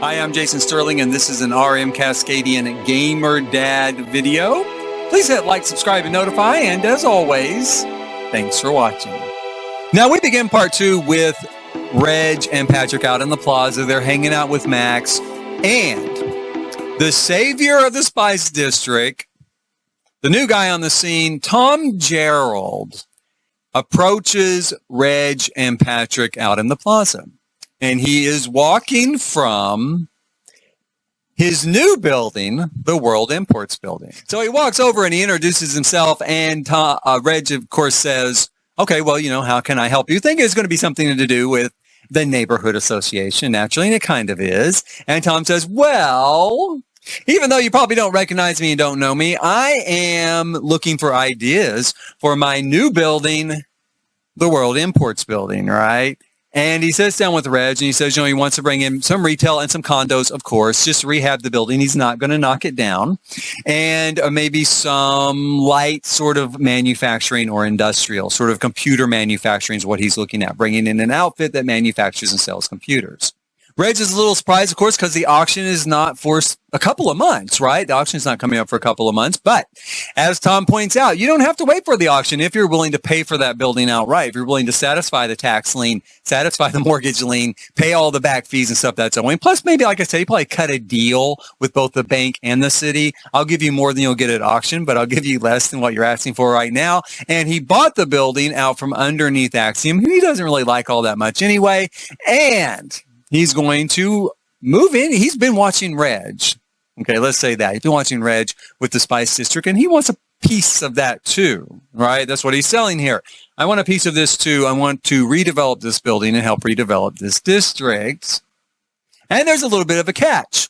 Hi, I'm Jason Sterling, and this is an RM Cascadian Gamer Dad video. Please hit like, subscribe, and notify, and as always, thanks for watching. Now, we begin part 2 with Reg and Patrick out in the plaza. They're hanging out with Max, and the savior of the Spice District, the new guy on the scene, Gerald, approaches Reg and Patrick out in the plaza. And he is walking from his new building, the World Imports building. So he walks over and he introduces himself, and Reg, of course, says, okay, well, how can I help you? Think it's going to be something to do with the neighborhood association, naturally, and it kind of is. And Tom says, well, even though you probably don't recognize me and don't know me, I am looking for ideas for my new building, the World Imports building, right? And he sits down with Reg and he says, he wants to bring in some retail and some condos, of course, just to rehab the building. He's not going to knock it down. And maybe some light sort of manufacturing or industrial, sort of computer manufacturing is what he's looking at, bringing in an outfit that manufactures and sells computers. Reg is a little surprised, of course, because the auction is not for a couple of months, right? The auction is not coming up for a couple of months. But as Tom points out, you don't have to wait for the auction if you're willing to pay for that building outright. If you're willing to satisfy the tax lien, satisfy the mortgage lien, pay all the back fees and stuff that's owing. Plus, maybe, like I said, you probably cut a deal with both the bank and the city. I'll give you more than you'll get at auction, but I'll give you less than what you're asking for right now. And he bought the building out from underneath Axiom, who he doesn't really like all that much anyway. And he's going to move in. He's been watching Reg. Okay, let's say that. He's been watching Reg with the Spice District, and he wants a piece of that too, right? That's what he's selling here. I want a piece of this too. I want to redevelop this building and help redevelop this district. And there's a little bit of a catch.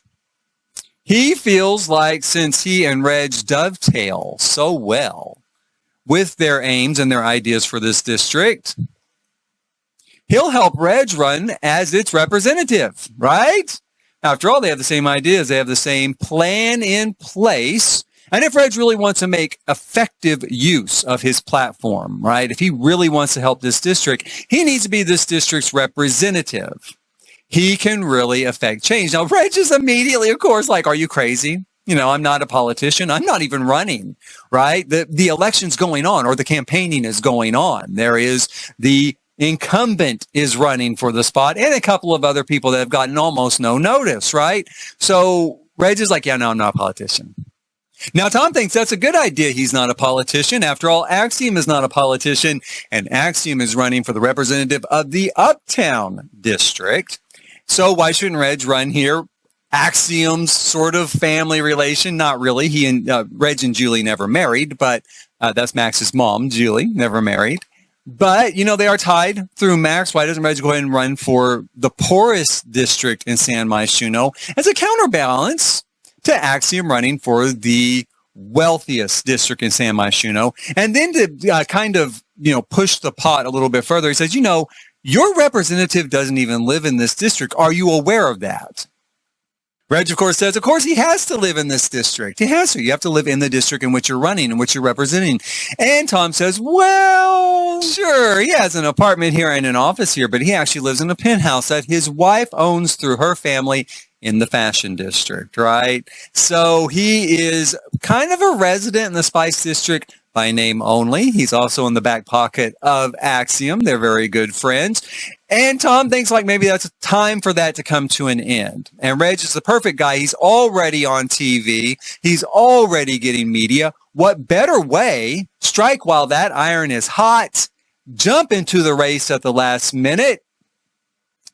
He feels like since he and Reg dovetail so well with their aims and their ideas for this district, he'll help Reg run as its representative, right? After all, they have the same ideas. They have the same plan in place. And if Reg really wants to make effective use of his platform, right? If he really wants to help this district, he needs to be this district's representative. He can really affect change. Now, Reg is immediately, of course, like, are you crazy? I'm not a politician. I'm not even running, right? The election's going on, or the campaigning is going on. There is the incumbent is running for the spot, and a couple of other people that have gotten almost no notice, right? So Reg is like, yeah, no, I'm not a politician. Now, Tom thinks that's a good idea. He's not a politician. After all, Axiom is not a politician, and Axiom is running for the representative of the Uptown District. So why shouldn't Reg run here? Axiom's sort of family relation, not really. He and Reg and Julie never married, but that's Max's mom, Julie, never married. But, they are tied through Max. Why doesn't Reg go ahead and run for the poorest district in San Myshuno as a counterbalance to Axiom running for the wealthiest district in San Myshuno? And then to kind of, push the pot a little bit further, he says, your representative doesn't even live in this district. Are you aware of that? Reg, of course, says, of course, he has to live in this district. He has to. You have to live in the district in which you're running and which you're representing. And Tom says, well, sure, he has an apartment here and an office here, but he actually lives in a penthouse that his wife owns through her family in the fashion district, right? So he is kind of a resident in the Spice District by name only. He's also in the back pocket of Axiom. They're very good friends. And Tom thinks like maybe that's time for that to come to an end. And Reg is the perfect guy. He's already on TV. He's already getting media. What better way, strike while that iron is hot, jump into the race at the last minute,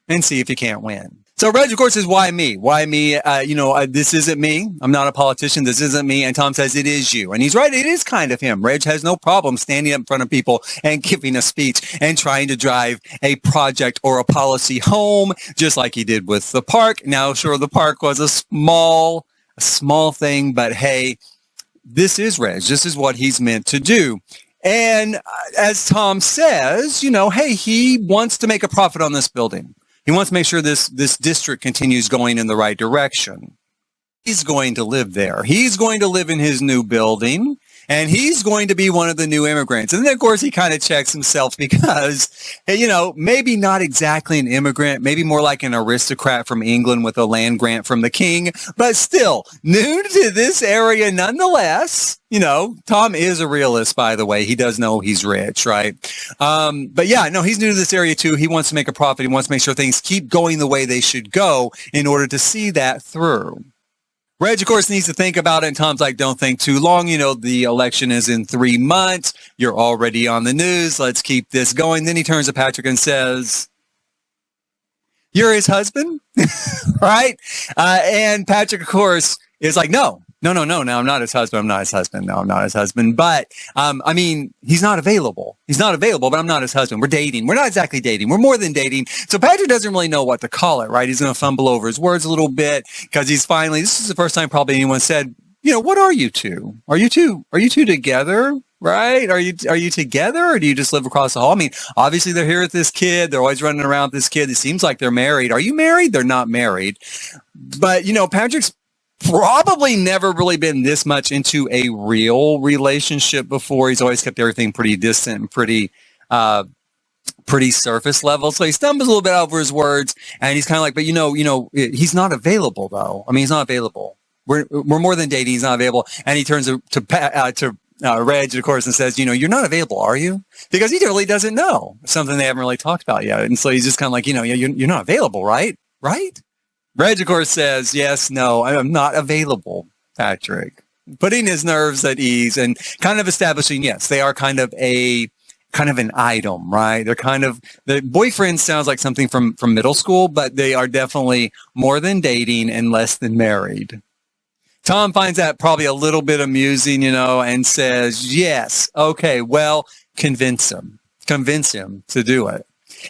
and see if you can't win. So Reg, of course, says, why me? Why me? This isn't me. I'm not a politician. This isn't me. And Tom says, it is you. And he's right. It is kind of him. Reg has no problem standing up in front of people and giving a speech and trying to drive a project or a policy home, just like he did with the park. Now, sure, the park was a small thing, but hey, this is Reg. This is what he's meant to do. And as Tom says, hey, he wants to make a profit on this building. He wants to make sure this district continues going in the right direction. He's going to live there. He's going to live in his new building. And he's going to be one of the new immigrants. And then, of course, he kind of checks himself because, you know, maybe not exactly an immigrant, maybe more like an aristocrat from England with a land grant from the king, but still new to this area nonetheless. You know, Tom is a realist, by the way. He does know he's rich, right? But yeah, no, he's new to this area too. He wants to make a profit. He wants to make sure things keep going the way they should go in order to see that through. Reg, of course, needs to think about it, and Tom's like, don't think too long. You know, the election is in 3 months. You're already on the news. Let's keep this going. Then he turns to Patrick and says, you're his husband? Right? And Patrick, of course, is like, no, I'm not his husband. No, I'm not his husband. But, I mean, he's not available. He's not available, but I'm not his husband. We're dating. We're not exactly dating. We're more than dating. So Patrick doesn't really know what to call it, right? He's going to fumble over his words a little bit because this is the first time probably anyone said, you know, what are you two? Are you two together? Right? Are you together, or do you just live across the hall? I mean, obviously they're here with this kid. They're always running around with this kid. It seems like they're married. Are you married? They're not married. But, you know, Patrick's probably never really been this much into a real relationship before. He's always kept everything pretty distant and pretty surface level. So he stumbles a little bit over his words, and he's kind of like, but you know, he's not available though. I mean, he's not available. We're more than dating. He's not available. And he turns to Reg, of course, and says, you know, you're not available, are you? Because he really doesn't know, something they haven't really talked about yet. And so he's just kind of like, you know, you're not available, right? Right? Reg, of course, says, yes, no, I'm not available, Patrick. Putting his nerves at ease and kind of establishing, yes, they are kind of an item, right? The boyfriend sounds like something from middle school, but they are definitely more than dating and less than married. Tom finds that probably a little bit amusing, you know, and says, yes, okay, well, convince him to do it.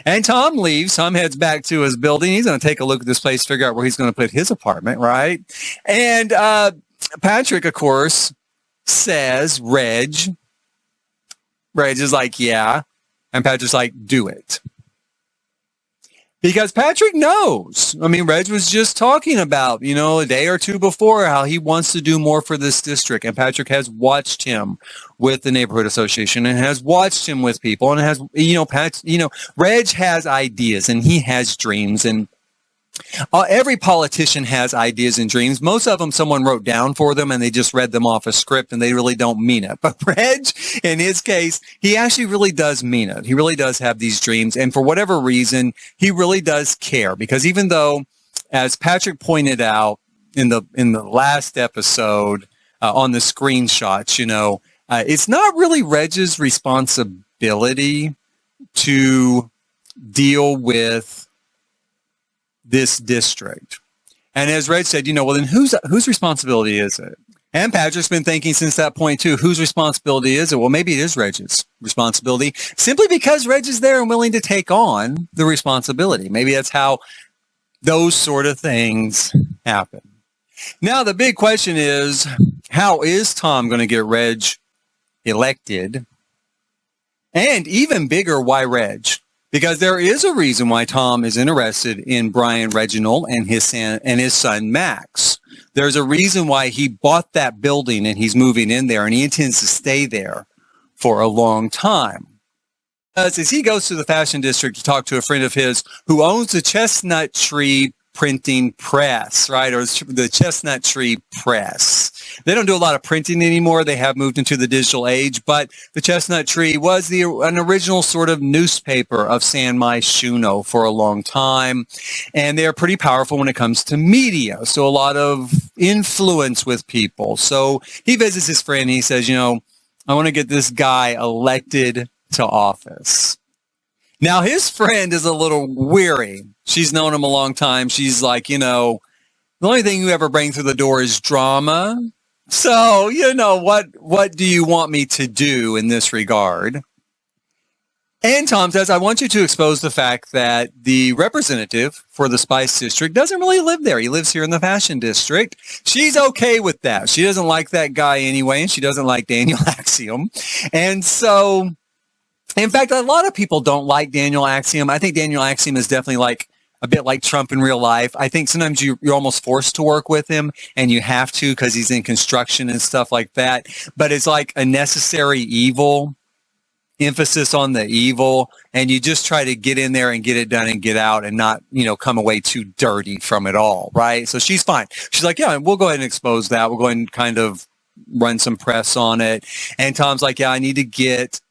And Tom leaves. Tom heads back to his building. He's going to take a look at this place, figure out where he's going to put his apartment, right? And Patrick, of course, says, Reg is like, yeah. And Patrick's like, do it. Because Patrick knows. I mean, Reg was just talking about, you know, a day or two before how he wants to do more for this district. And Patrick has watched him with the neighborhood association and has watched him with people and has, Reg has ideas and he has dreams, and every politician has ideas and dreams. Most of them someone wrote down for them and they just read them off a script and they really don't mean it. But Reg, in his case, he actually really does mean it. He really does have these dreams. And for whatever reason, he really does care, because even though, as Patrick pointed out in the last episode on the screenshots, you know, it's not really Reg's responsibility to deal with this district. And as Reg said, you know, well, then whose responsibility is it? And Patrick's been thinking since that point too, whose responsibility is it? Well, maybe it is Reg's responsibility, simply because Reg is there and willing to take on the responsibility. Maybe that's how those sort of things happen. Now, the big question is, how is Tom going to get Reg elected? And even bigger, why Reg? Because there is a reason why Tom is interested in Brian Reginald and his son Max. There's a reason why he bought that building and he's moving in there, and he intends to stay there for a long time. As he goes to the fashion district to talk to a friend of his who owns the Chestnut Tree printing press, right? Or the Chestnut Tree Press. They don't do a lot of printing anymore. They have moved into the digital age, but the Chestnut Tree was an original sort of newspaper of San Myshuno for a long time. And they are pretty powerful when it comes to media. So a lot of influence with people. So he visits his friend and he says, you know, I want to get this guy elected to office. Now, his friend is a little weary. She's known him a long time. She's like, you know, the only thing you ever bring through the door is drama. So, you know, what do you want me to do in this regard? And Tom says, I want you to expose the fact that the representative for the Spice District doesn't really live there. He lives here in the Fashion District. She's okay with that. She doesn't like that guy anyway, and she doesn't like Daniel Axiom. And so, in fact, a lot of people don't like Daniel Axiom. I think Daniel Axiom is definitely like a bit like Trump in real life. I think sometimes you're almost forced to work with him, and you have to because he's in construction and stuff like that. But it's like a necessary evil, emphasis on the evil, and you just try to get in there and get it done and get out and not, come away too dirty from it all, right? So she's fine. She's like, yeah, we'll go ahead and expose that. We'll go ahead and kind of run some press on it. And Tom's like, yeah, I need to get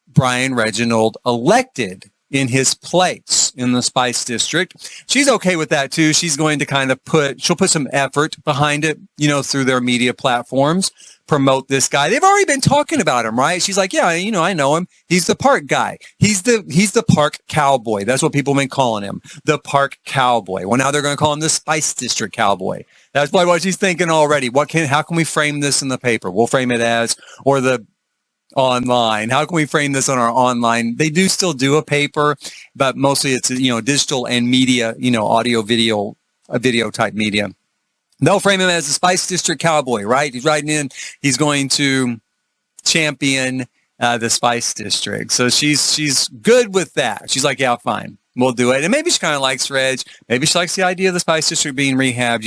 Brian Reginald elected in his place in the Spice District. She's okay with that too. She's going to she'll put some effort behind it, through their media platforms, promote this guy. They've already been talking about him, right? She's like, yeah, I know him. He's the park guy. He's the park cowboy. That's what people have been calling him. The park cowboy. Well, now they're going to call him the Spice District cowboy. That's probably what she's thinking already. How can we frame this in the paper? We'll frame it as, or the online. How can we frame this on our online? They do still do a paper, but mostly it's, digital and media, audio, video type media. They'll frame him as the Spice District cowboy, right? He's riding in. He's going to champion the Spice District. So she's good with that. She's like, yeah, fine. We'll do it. And maybe she kind of likes Reg. Maybe she likes the idea of the Spice District being rehabbed.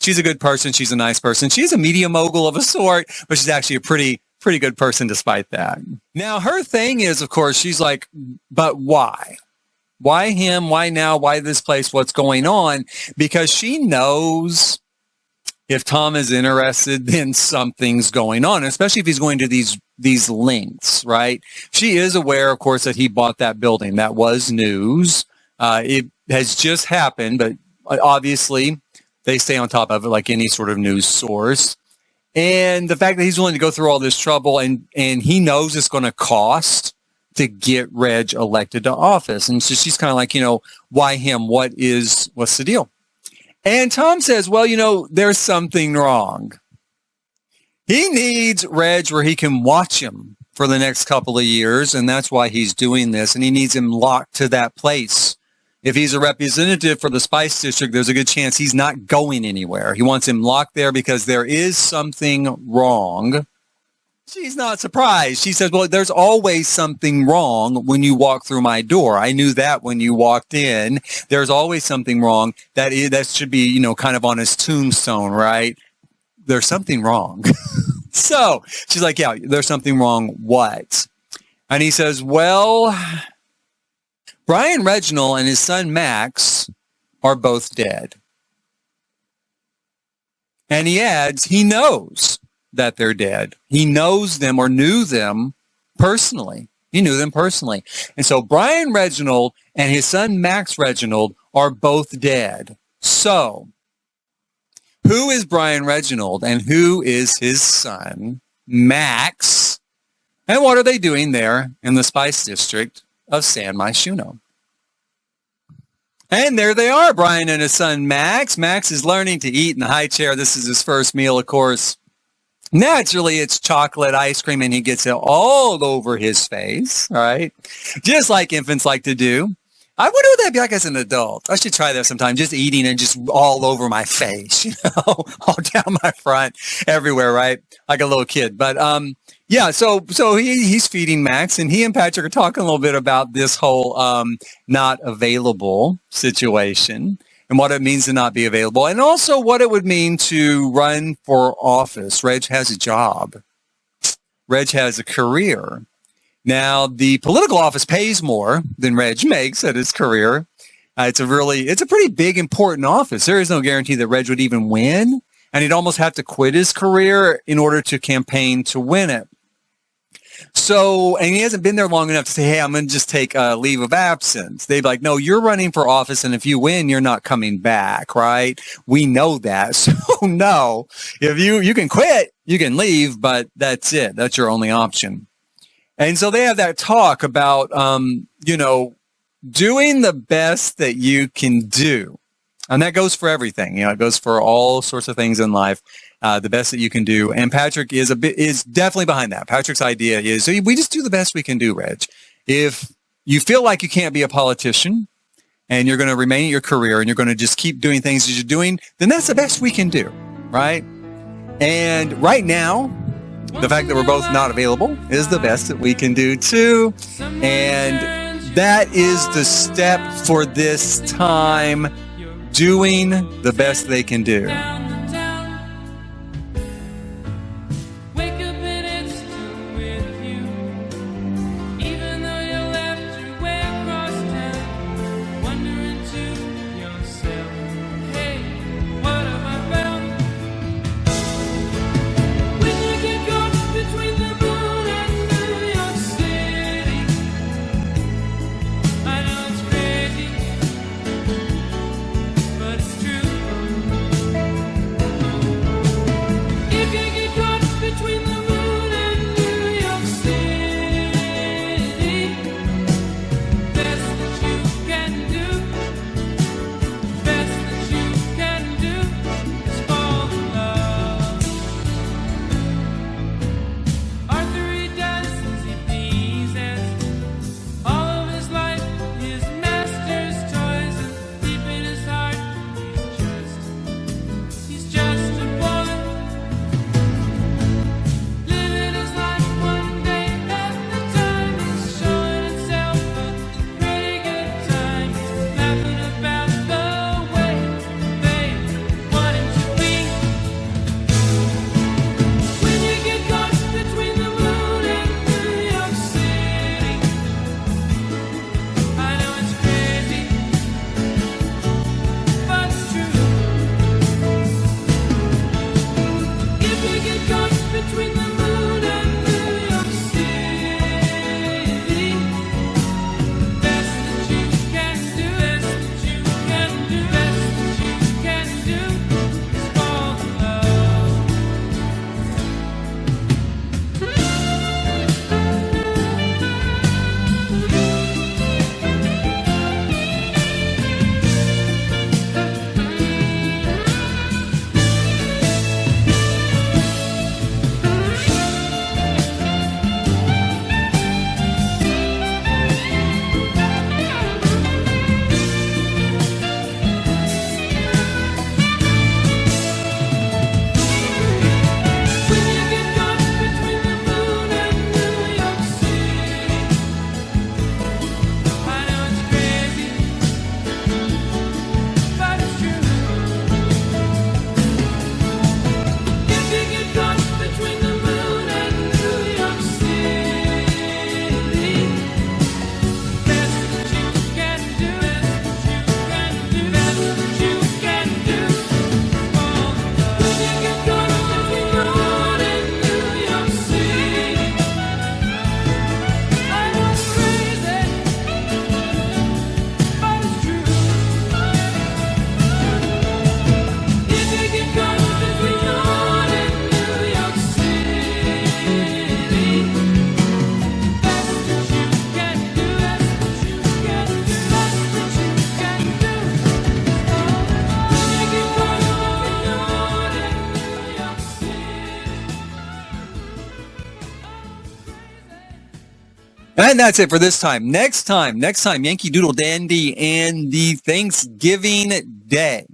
She's a good person. She's a nice person. She's a media mogul of a sort, but she's actually a pretty good person despite that. Now, her thing is, of course, she's like, but why? Why him? Why now? Why this place? What's going on? Because she knows if Tom is interested, then something's going on, especially if he's going to these lengths, right? She is aware, of course, that he bought that building. That was news. It has just happened, but obviously they stay on top of it like any sort of news source. And the fact that he's willing to go through all this trouble and he knows it's going to cost to get Reg elected to office. And so she's kind of like, why him? What's the deal? And Tom says, well, there's something wrong. He needs Reg where he can watch him for the next couple of years. And that's why he's doing this. And he needs him locked to that place. If he's a representative for the Spice District, there's a good chance he's not going anywhere. He wants him locked there because there is something wrong. She's not surprised. She says, well, there's always something wrong when you walk through my door. I knew that when you walked in. There's always something wrong. That should be, kind of on his tombstone, right? There's something wrong. So she's like, yeah, there's something wrong. What? And he says, well, Brian Reginald and his son Max are both dead. And he adds, he knows that they're dead. He knows them or knew them personally. He knew them personally. And so Brian Reginald and his son Max Reginald are both dead. So who is Brian Reginald and who is his son Max? And what are they doing there in the Spice District of San Myshuno? And there they are, Brian and his son Max. Max is learning to eat in the high chair. This is his first meal, of course. Naturally, it's chocolate ice cream, and he gets it all over his face, all right? Just like infants like to do. I wonder what that'd be like as an adult. I should try that sometime, just eating and just all over my face, all down my front, everywhere, right? Like a little kid. But yeah, so he's feeding Max, and he and Patrick are talking a little bit about this whole not available situation and what it means to not be available, and also what it would mean to run for office. Reg has a job. Reg has a career. Now, the political office pays more than Reg makes at his career. It's a pretty big, important office. There is no guarantee that Reg would even win, and he'd almost have to quit his career in order to campaign to win it. So, and he hasn't been there long enough to say, hey, I'm going to just take a leave of absence. They'd be like, no, you're running for office, and if you win, you're not coming back, right? We know that. So, no, if you can quit, you can leave, but that's it. That's your only option. And so they have that talk about, doing the best that you can do. And that goes for everything. It goes for all sorts of things in life. The best that you can do. And Patrick is definitely behind that. Patrick's idea is we just do the best we can do, Reg. If you feel like you can't be a politician and you're going to remain in your career and you're going to just keep doing things as you're doing, then that's the best we can do, right? And right now, the fact that we're both not available is the best that we can do too. And That is the step for this time, doing the best they can do. And that's it for this time. Next time, Yankee Doodle Dandy and the Thanksgiving Day.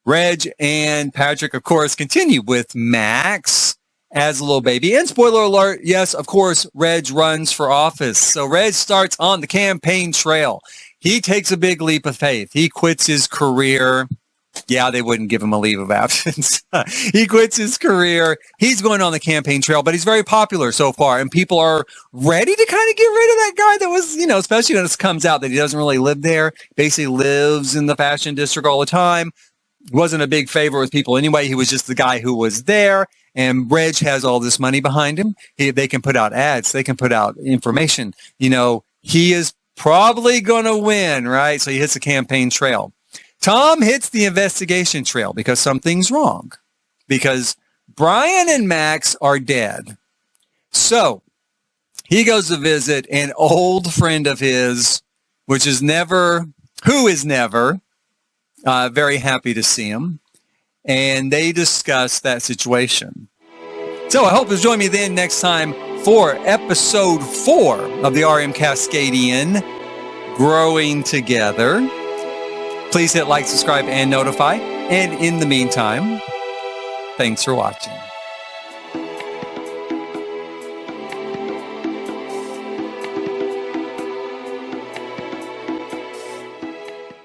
Reg and Patrick, of course, continue with Max as a little baby. And spoiler alert, yes, of course, Reg runs for office. So Reg starts on the campaign trail. He takes a big leap of faith. He quits his career. Yeah, they wouldn't give him a leave of absence. He quits his career. He's going on the campaign trail, but he's very popular so far. And people are ready to kind of get rid of that guy that was, especially when it comes out that he doesn't really live there. Basically lives in the fashion district all the time. Wasn't a big favor with people anyway. He was just the guy who was there. And Reg has all this money behind him. They can put out ads. They can put out information. He is probably going to win, right? So he hits the campaign trail. Tom hits the investigation trail because something's wrong. Because Brian and Max are dead. So he goes to visit an old friend of his, who is never very happy to see him. And they discuss that situation. So I hope you'll join me then next time for episode 4 of the RM Cascadian, Growing Together. Please hit like, subscribe, and notify. And in the meantime, thanks for watching.